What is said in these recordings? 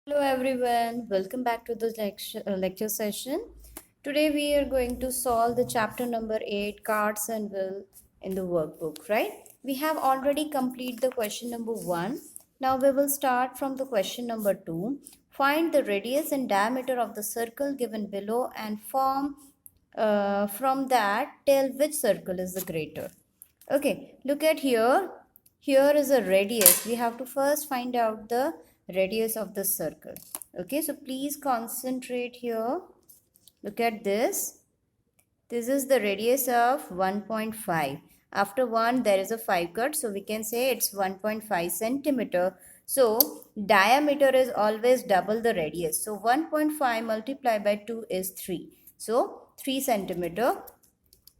Hello everyone, welcome back to the lecture session. Today we are going to solve the chapter number 8 cards and will in the workbook, right? We have already completed the question number 1. Now we will start from the question number 2. Find the radius and diameter of the circle given below and form from that tell which circle is the greater. Okay, look at here. Here is a radius. We have to first find out the radius of the circle. Okay, so please concentrate here. Look at this. This is the radius of 1.5. After 1, there is a 5 cut. So we can say it's 1.5 centimeter. So diameter is always double the radius. So 1.5 multiplied by 2 is 3. So 3 centimeter.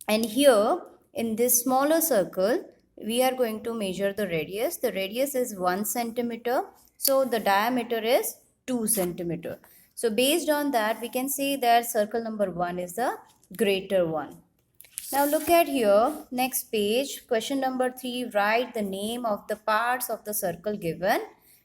And here in this smaller circle, we are going to measure the radius. The radius is 1 centimeter. So the diameter is 2 centimeter. So based on that, we can say that circle number 1 is the greater one. Now look at here, next page, question number 3, write the name of the parts of the circle given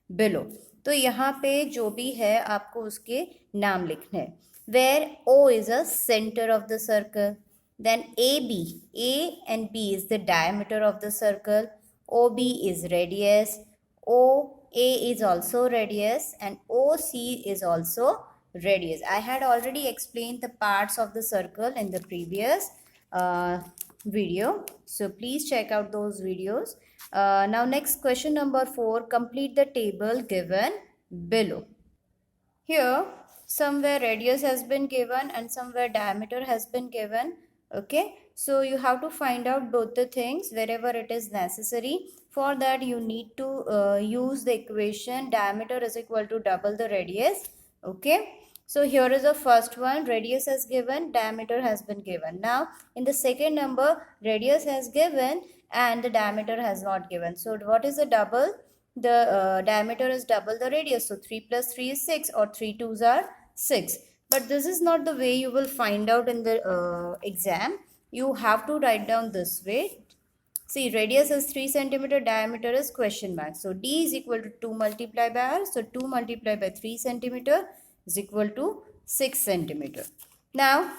below. तो यहाँ पे जो भी है आपको उसके नाम लिखने हैं. Where O is a center of the circle. Then AB, A and B is the diameter of the circle. OB is radius. OA is also radius and OC is also radius. I had already explained the parts of the circle in the previous video. So please check out those videos. Now next question number 4. Complete the table given below. Here somewhere radius has been given and somewhere diameter has been given. Okay, so you have to find out both the things wherever it is necessary. For that you need to use the equation diameter is equal to double the radius. Okay, so here is the first one, radius has given, diameter has been given. Now in the second number, radius has given and the diameter has not given. So what is the double? The diameter is double the radius. So 3 plus 3 is 6 or 3 twos are 6. But this is not the way you will find out in the exam. You have to write down this way. See, radius is 3 centimeter, diameter is question mark. So D is equal to 2 multiplied by R. So 2 multiplied by 3 centimeter is equal to 6 centimeter. Now,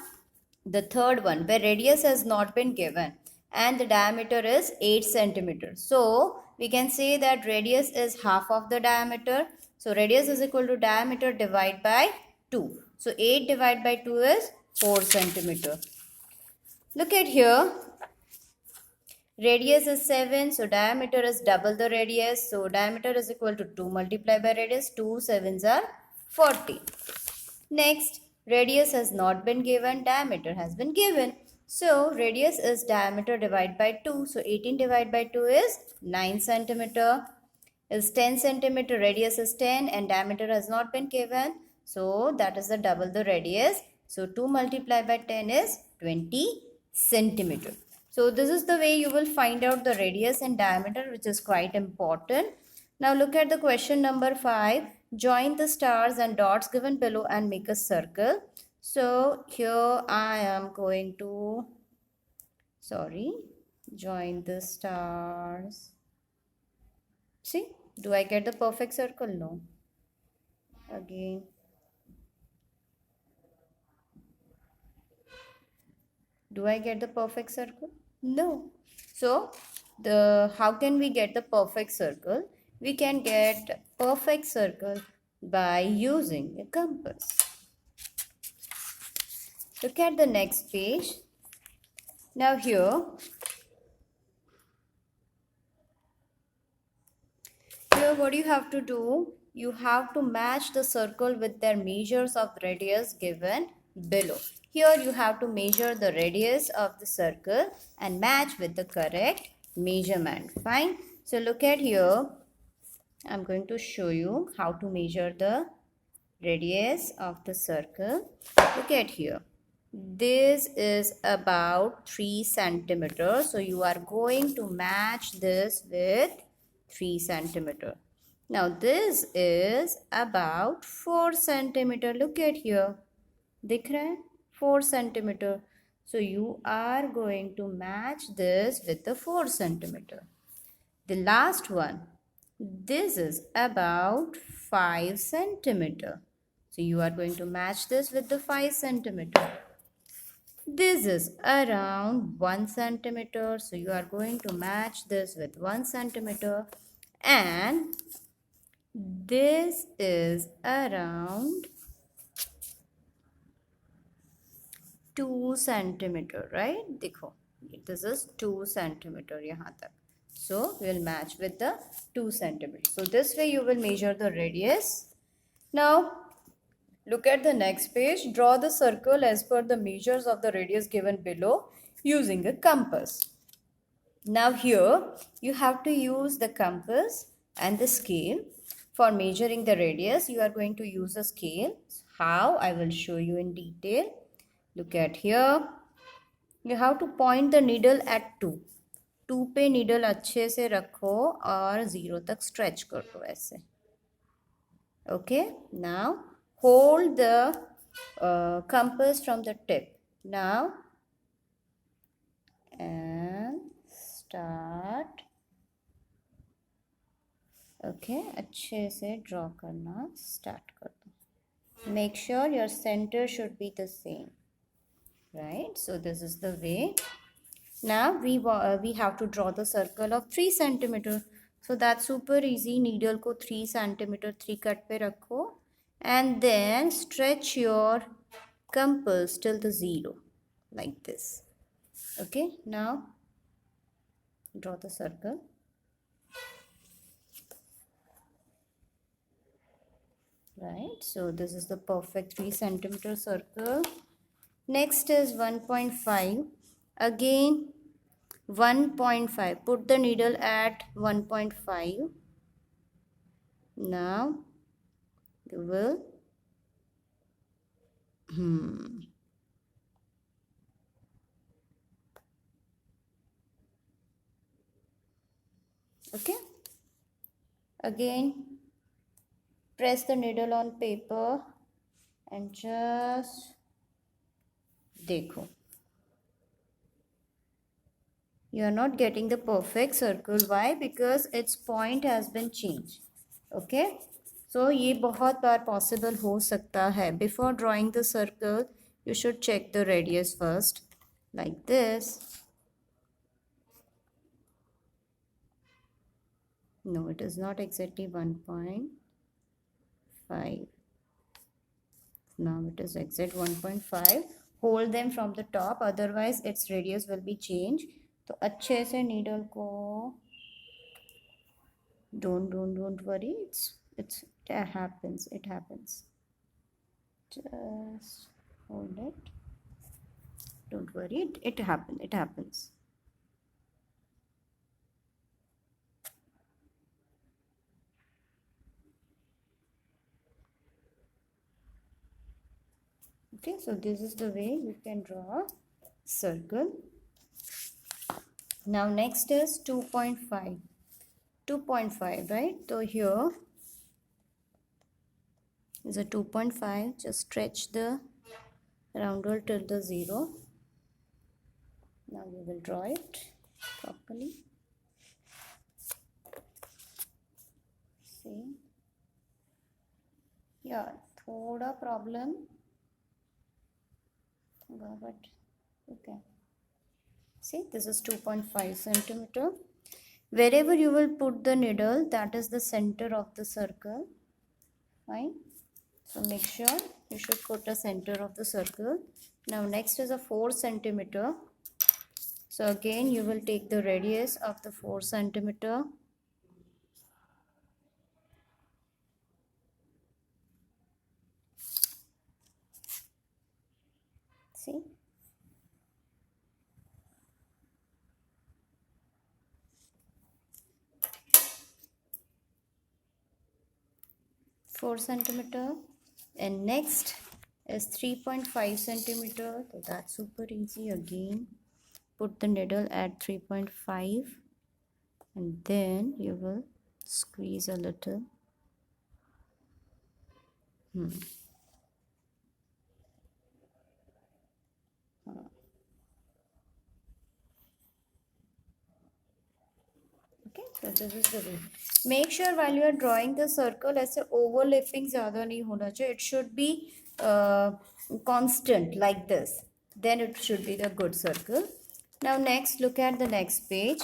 the third one where radius has not been given and the diameter is 8 centimeter. So we can say that radius is half of the diameter. So radius is equal to diameter divided by 2. So 8 divided by 2 is 4 centimeter. Look at here. Radius is 7. So diameter is double the radius. So diameter is equal to 2 multiplied by radius. 2 7s are 40. Next, radius has not been given, diameter has been given. So radius is diameter divided by 2. So 18 divided by 2 is 9 centimeter. Is 10 centimeter, radius is 10 and diameter has not been given. So that is the double the radius. So 2 multiplied by 10 is 20 centimeter. So this is the way you will find out the radius and diameter, which is quite important. Now look at the question number 5. Join the stars and dots given below and make a circle. So here I am going to, join the stars. See, do I get the perfect circle? No. Again. Do I get the perfect circle? No. So, how can we get the perfect circle? We can get perfect circle by using a compass. Look at the next page. Now here what you have to do, you have to match the circle with their measures of radius given below. Here you have to measure the radius of the circle and match with the correct measurement. Fine. So look at here. I'm going to show you how to measure the radius of the circle. Look at here. This is about 3 centimeters. So you are going to match this with 3 centimeter. Now this is about 4 centimeter. Look at here. दिख रहा है 4 centimeter. So you are going to match this with the 4 centimeter. The last one, This is about 5 centimeter. So you are going to match this with the 5 centimeter. This is around 1 centimeter. So you are going to match this with 1 centimeter. And this is around 2 centimeter, right? देखो, this is 2 centimeter यहाँ तक. So we will match with the 2 centimeter. So this way you will measure the radius. Now look at the next page. Draw the circle as per the measures of the radius given below using a compass. Now here you have to use the compass and the scale. For measuring the radius, you are going to use a scale. How? I will show you in detail. Look at here. You have to point the needle at 2. 2 पे needle अच्छे से रखो और 0 तक stretch कर दो ऐसे. Okay. Now hold the compass from the tip. Now and start. Okay. अच्छे से draw करना start कर दो. Make sure your center should be the same. Right. So this is the way. Now we have to draw the circle of 3 centimeter. So that's super easy. Needle को 3 centimeter 3 cut पे रखो and then stretch your compass till the 0 like this. Okay, now draw the circle. Right, so this is the perfect 3 centimeter circle. Next is 1.5. Again 1.5. Put the needle at 1.5. Now you will okay. Again press the needle on paper and just देखो. You are not getting the perfect circle. Why? Because its point has been changed. Okay. So ये बहुत बार possible हो सकता है. Before drawing the circle, you should check the radius first. Like this. No, it is not exactly 1.5. Now it is exact 1.5. Hold them from the top, otherwise its radius will be changed. तो अच्छे से needle को don't worry, it happens. Just hold it. Don't worry, it happens. Okay, so this is the way you can draw a circle. Now next is 2.5. 2.5, right? So here is a 2.5. Just stretch the roundel till the 0. Now we will draw it properly. See? Yeah, thoda problem. But okay. See, this is 2.5 centimeter. Wherever you will put the needle, that is the center of the circle. Fine. So make sure you should put a center of the circle. Now next is a 4 centimeter. So again you will take the radius of the 4 centimeter. See? Four centimeter, and next is 3.5 centimeter. So that's super easy. Again put the needle at 3.5 and then you will squeeze a little. Okay, so So this is the way. Make sure while you are drawing the circle, ऐसे overlapping ज़्यादा नहीं होना चाहिए. It should be constant like this. Then it should be the good circle. Now next, look at the next page.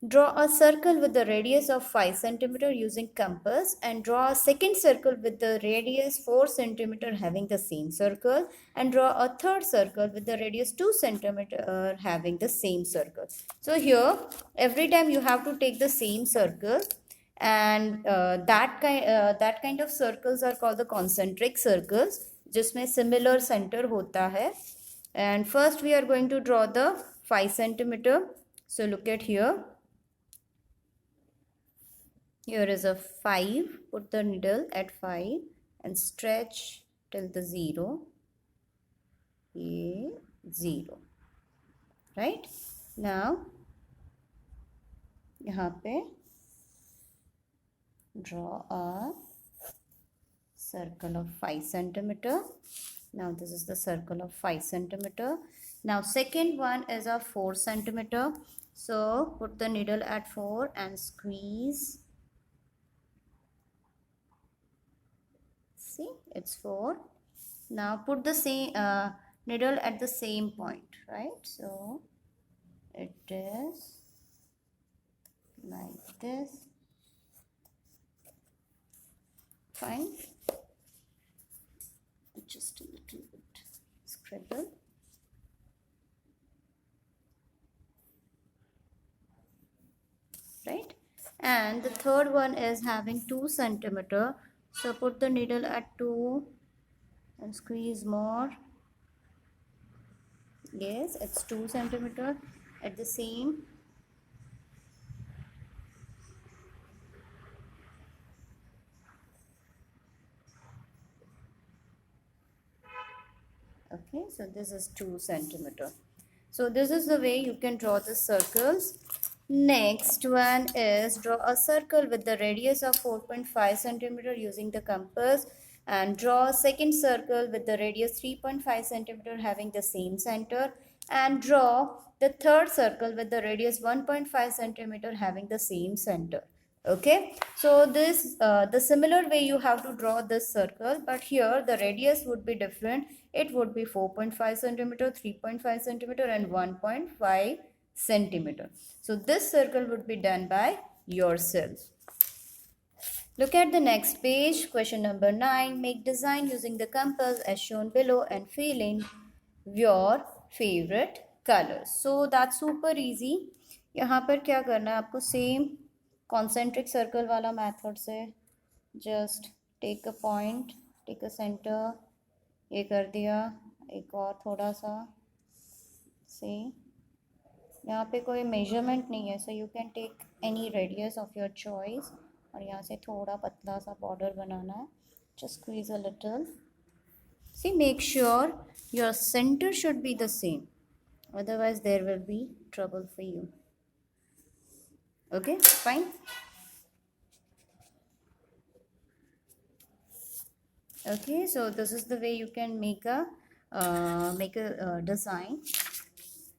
Draw a circle with the radius of 5 cm using compass, and draw a second circle with the radius 4 cm having the same circle, and draw a third circle with the radius 2 cm having the same circle. So here every time you have to take the same circle, and that kind of circles are called the concentric circles जिसमें similar center होता है. And first we are going to draw the 5 cm. So look at here. Here is a 5, put the needle at 5 and stretch till the 0, A, 0, right? Now, यहाँ पे draw a circle of 5 cm. Now this is the circle of 5 cm. Now second one is a 4 cm. So put the needle at 4 and squeeze. See, it's 4. Now put the same needle at the same point, right? So it is like this. Fine. Just a little bit scribble. Right? And the third one is having 2 cm. So put the needle at 2 and squeeze more. Yes, it's 2 cm at the same. Okay, so this is 2 cm. So this is the way you can draw the circles. Next one is draw a circle with the radius of 4.5 cm using the compass, and draw a second circle with the radius 3.5 cm having the same center, and draw the third circle with the radius 1.5 cm having the same center. Okay, so this the similar way you have to draw this circle, but here the radius would be different. It would be 4.5 centimeter, 3.5 centimeter and 1.5 centimeter. So this circle would be done by yourself. Look at the next page. Question number 9. Make design using the compass as shown below and fill in your favorite colors. So that's super easy. यहाँ पर क्या करना है आपको, same concentric circle वाला method से just take a point, take a center, ये कर दिया, एक और थोड़ा सा, see, यहाँ पे कोई measurement नहीं है, so you can take any radius of your choice, और यहाँ से थोड़ा पतला सा border बनाना है, just squeeze a little. See, make sure your center should be the same, otherwise there will be trouble for you. Okay, fine. Okay, so this is the way you can make a design.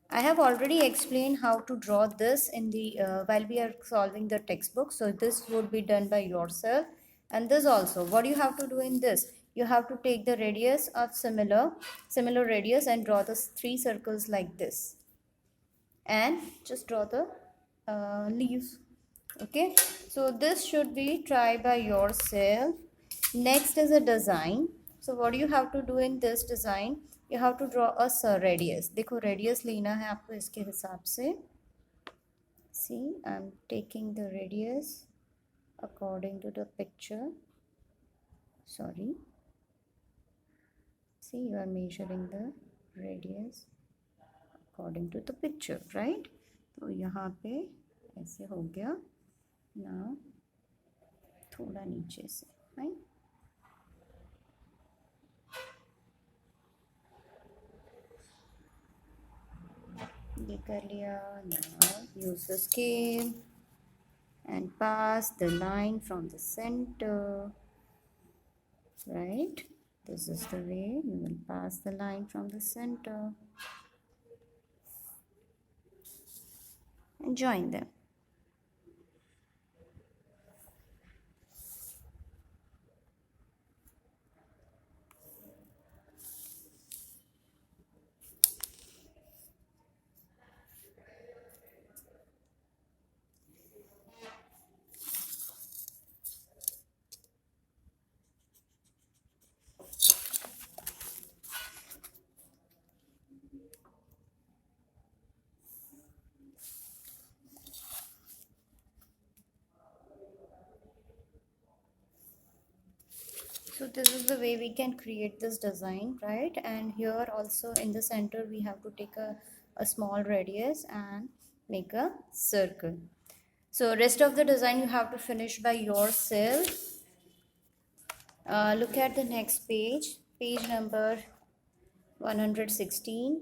I have already explained how to draw this in the while we are solving the textbook. So this would be done by yourself. And this also, what you have to do in this, you have to take the radius of similar radius and draw the 3 circles like this, and just draw the leaves. Okay, so this should be tried by yourself. Next is a design. So what you have to do in this design, you have to draw a radius. देखो radius लेना है आपको इसके हिसाब से. See, I'm taking the radius according to the picture. Sorry. See, you are measuring the radius according to the picture, right? तो यहाँ पे ऐसे हो गया. Now थोड़ा नीचे से, right? ये कर लिया. Now use the scale and pass the line from the center, right? This is the way you will pass the line from the center and join them. So this is the way we can create this design, right? And here also in the center we have to take a small radius and make a circle. So rest of the design you have to finish by yourself. Look at the next page, page number 116.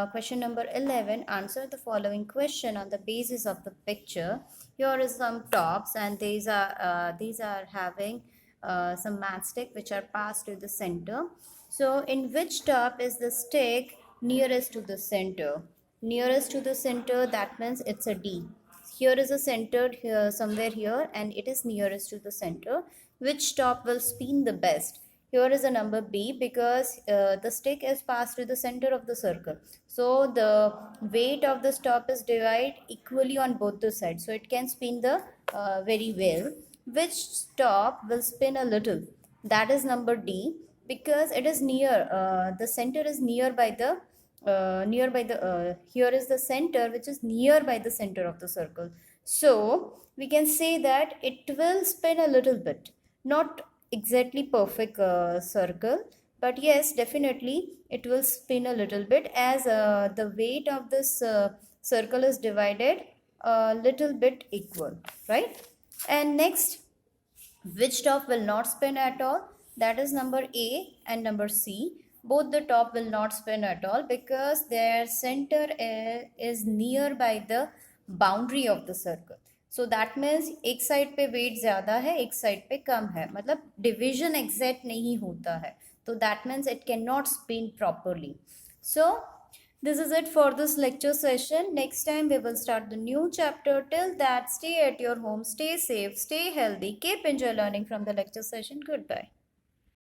Question number 11. Answer the following question on the basis of the picture. Here is some tops, and these are having some matchstick which are passed to the center. So in which top is the stick nearest to the center? Nearest to the center, that means it's a D. Here is a centered here somewhere here, and it is nearest to the center. Which top will spin the best? Here is a number B, because the stick is passed to the center of the circle. So the weight of the stop is divided equally on both the sides. So it can spin the very well. Which stop will spin a little? That is number D, because it is near. The center is nearby the here is the center which is nearby the center of the circle. So we can say that it will spin a little bit, not exactly perfect circle, but yes, definitely it will spin a little bit, as the weight of this circle is divided a little bit equal, right? And next, which top will not spin at all? That is number A and number C. Both the top will not spin at all because their center is nearby the boundary of the circle. So that means एक side पे wait ज़्यादा है, एक side पे कम है, मतलब division exact नहीं होता है. तो that means it cannot spin properly. So this is it for this lecture session. Next time we will start the new chapter. Till that, stay at your home, stay safe, stay healthy, keep enjoy learning from the lecture session. Goodbye.